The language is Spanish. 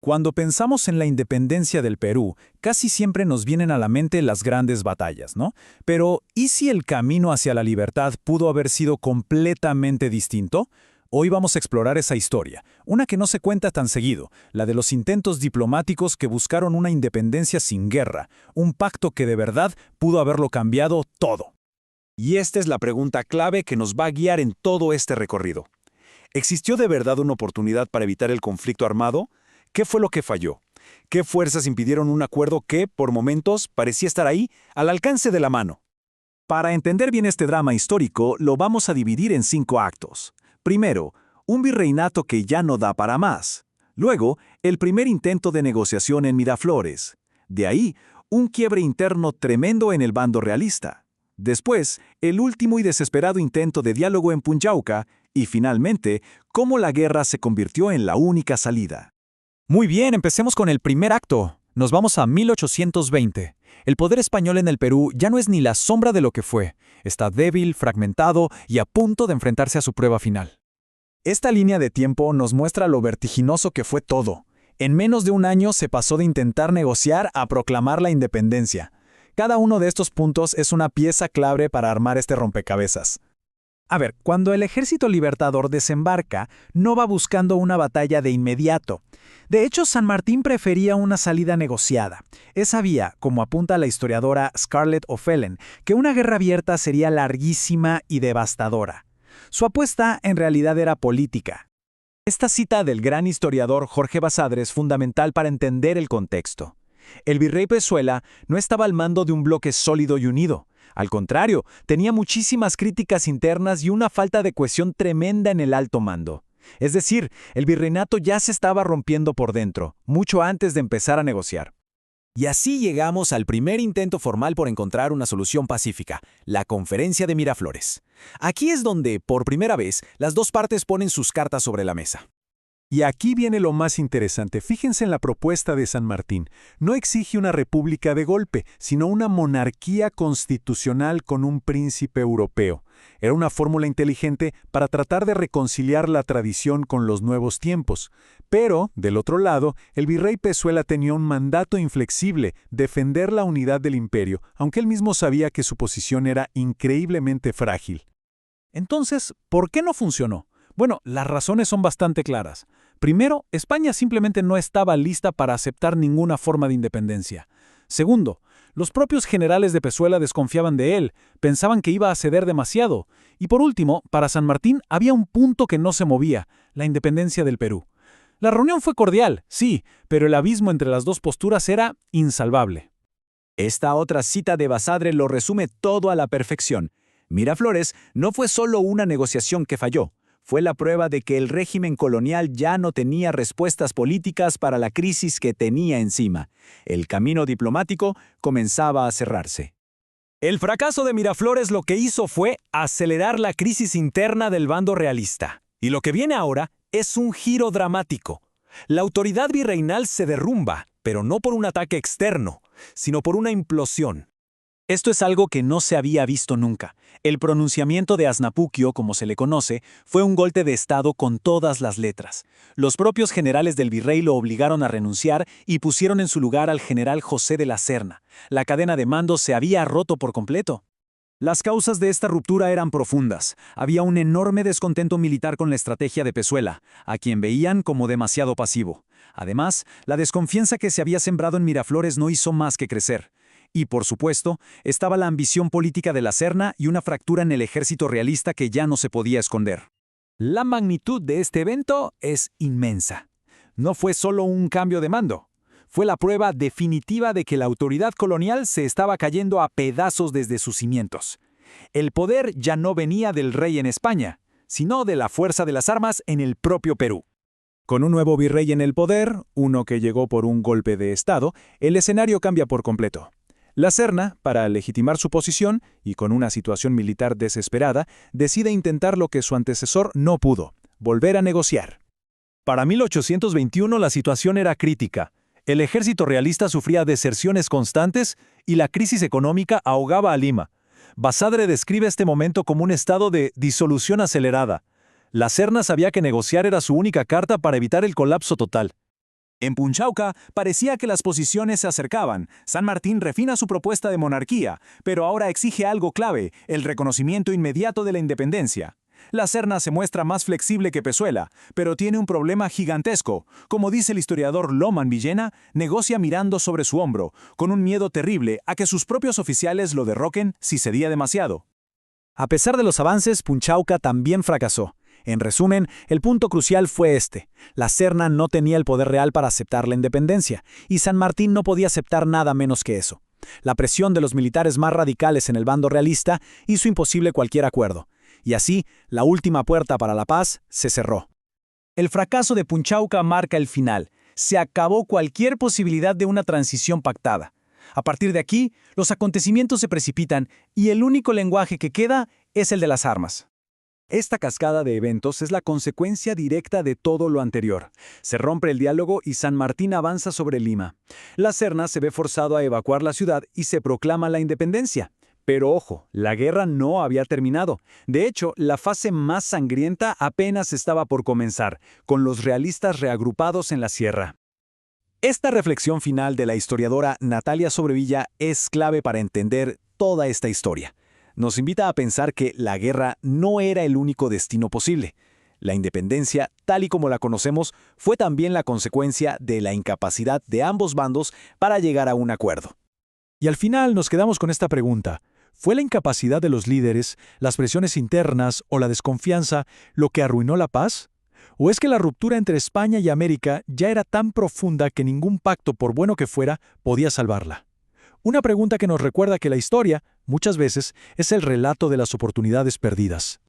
Cuando pensamos en la independencia del Perú, casi siempre nos vienen a la mente las grandes batallas, ¿no? Pero, ¿y si el camino hacia la libertad pudo haber sido completamente distinto? Hoy vamos a explorar esa historia, una que no se cuenta tan seguido, la de los intentos diplomáticos que buscaron una independencia sin guerra, un pacto que de verdad pudo haberlo cambiado todo. Y esta es la pregunta clave que nos va a guiar en todo este recorrido. ¿Existió de verdad una oportunidad para evitar el conflicto armado? ¿Qué fue lo que falló? ¿Qué fuerzas impidieron un acuerdo que, por momentos, parecía estar ahí, al alcance de la mano? Para entender bien este drama histórico, lo vamos a dividir en 5 actos. Primero, un virreinato que ya no da para más. Luego, el primer intento de negociación en Miraflores. De ahí, un quiebre interno tremendo en el bando realista. Después, el último y desesperado intento de diálogo en Punchauca. Y finalmente, cómo la guerra se convirtió en la única salida. Muy bien, empecemos con el primer acto. Nos vamos a 1820. El poder español en el Perú ya no es ni la sombra de lo que fue. Está débil, fragmentado y a punto de enfrentarse a su prueba final. Esta línea de tiempo nos muestra lo vertiginoso que fue todo. En menos de un año se pasó de intentar negociar a proclamar la independencia. Cada uno de estos puntos es una pieza clave para armar este rompecabezas. A ver, cuando el ejército libertador desembarca, no va buscando una batalla de inmediato. De hecho, San Martín prefería una salida negociada. Él sabía, como apunta la historiadora Scarlett O'Fallon, que una guerra abierta sería larguísima y devastadora. Su apuesta en realidad era política. Esta cita del gran historiador Jorge Basadre es fundamental para entender el contexto. El virrey Pezuela no estaba al mando de un bloque sólido y unido. Al contrario, tenía muchísimas críticas internas y una falta de cohesión tremenda en el alto mando. Es decir, el virreinato ya se estaba rompiendo por dentro, mucho antes de empezar a negociar. Y así llegamos al primer intento formal por encontrar una solución pacífica, la Conferencia de Miraflores. Aquí es donde, por primera vez, las dos partes ponen sus cartas sobre la mesa. Y aquí viene lo más interesante. Fíjense en la propuesta de San Martín. No exige una república de golpe, sino una monarquía constitucional con un príncipe europeo. Era una fórmula inteligente para tratar de reconciliar la tradición con los nuevos tiempos. Pero, del otro lado, el virrey Pezuela tenía un mandato inflexible, defender la unidad del imperio, aunque él mismo sabía que su posición era increíblemente frágil. Entonces, ¿por qué no funcionó? Bueno, las razones son bastante claras. Primero, España simplemente no estaba lista para aceptar ninguna forma de independencia. Segundo, los propios generales de Pezuela desconfiaban de él, pensaban que iba a ceder demasiado. Y por último, para San Martín había un punto que no se movía, la independencia del Perú. La reunión fue cordial, sí, pero el abismo entre las dos posturas era insalvable. Esta otra cita de Basadre lo resume todo a la perfección. Miraflores no fue solo una negociación que falló. Fue la prueba de que el régimen colonial ya no tenía respuestas políticas para la crisis que tenía encima. El camino diplomático comenzaba a cerrarse. El fracaso de Miraflores lo que hizo fue acelerar la crisis interna del bando realista. Y lo que viene ahora es un giro dramático. La autoridad virreinal se derrumba, pero no por un ataque externo, sino por una implosión. Esto es algo que no se había visto nunca. El pronunciamiento de Asnapuquio, como se le conoce, fue un golpe de Estado con todas las letras. Los propios generales del virrey lo obligaron a renunciar y pusieron en su lugar al general José de la Serna. La cadena de mando se había roto por completo. Las causas de esta ruptura eran profundas. Había un enorme descontento militar con la estrategia de Pezuela, a quien veían como demasiado pasivo. Además, la desconfianza que se había sembrado en Miraflores no hizo más que crecer. Y, por supuesto, estaba la ambición política de la Serna y una fractura en el ejército realista que ya no se podía esconder. La magnitud de este evento es inmensa. No fue solo un cambio de mando. Fue la prueba definitiva de que la autoridad colonial se estaba cayendo a pedazos desde sus cimientos. El poder ya no venía del rey en España, sino de la fuerza de las armas en el propio Perú. Con un nuevo virrey en el poder, uno que llegó por un golpe de Estado, el escenario cambia por completo. La Serna, para legitimar su posición y con una situación militar desesperada, decide intentar lo que su antecesor no pudo, volver a negociar. Para 1821 la situación era crítica. El ejército realista sufría deserciones constantes y la crisis económica ahogaba a Lima. Basadre describe este momento como un estado de disolución acelerada. La Serna sabía que negociar era su única carta para evitar el colapso total. En Punchauca parecía que las posiciones se acercaban. San Martín refina su propuesta de monarquía, pero ahora exige algo clave, el reconocimiento inmediato de la independencia. La Serna se muestra más flexible que Pezuela, pero tiene un problema gigantesco. Como dice el historiador Loman Villena, negocia mirando sobre su hombro, con un miedo terrible a que sus propios oficiales lo derroquen si cedía demasiado. A pesar de los avances, Punchauca también fracasó. En resumen, el punto crucial fue este. La Serna no tenía el poder real para aceptar la independencia, y San Martín no podía aceptar nada menos que eso. La presión de los militares más radicales en el bando realista hizo imposible cualquier acuerdo. Y así, la última puerta para la paz se cerró. El fracaso de Punchauca marca el final. Se acabó cualquier posibilidad de una transición pactada. A partir de aquí, los acontecimientos se precipitan y el único lenguaje que queda es el de las armas. Esta cascada de eventos es la consecuencia directa de todo lo anterior. Se rompe el diálogo y San Martín avanza sobre Lima. La Serna se ve forzado a evacuar la ciudad y se proclama la independencia. Pero ojo, la guerra no había terminado. De hecho, la fase más sangrienta apenas estaba por comenzar, con los realistas reagrupados en la sierra. Esta reflexión final de la historiadora Natalia Sobrevilla es clave para entender toda esta historia. Nos invita a pensar que la guerra no era el único destino posible. La independencia, tal y como la conocemos, fue también la consecuencia de la incapacidad de ambos bandos para llegar a un acuerdo. Y al final nos quedamos con esta pregunta. ¿Fue la incapacidad de los líderes, las presiones internas o la desconfianza lo que arruinó la paz? ¿O es que la ruptura entre España y América ya era tan profunda que ningún pacto, por bueno que fuera, podía salvarla? Una pregunta que nos recuerda que la historia, muchas veces, es el relato de las oportunidades perdidas.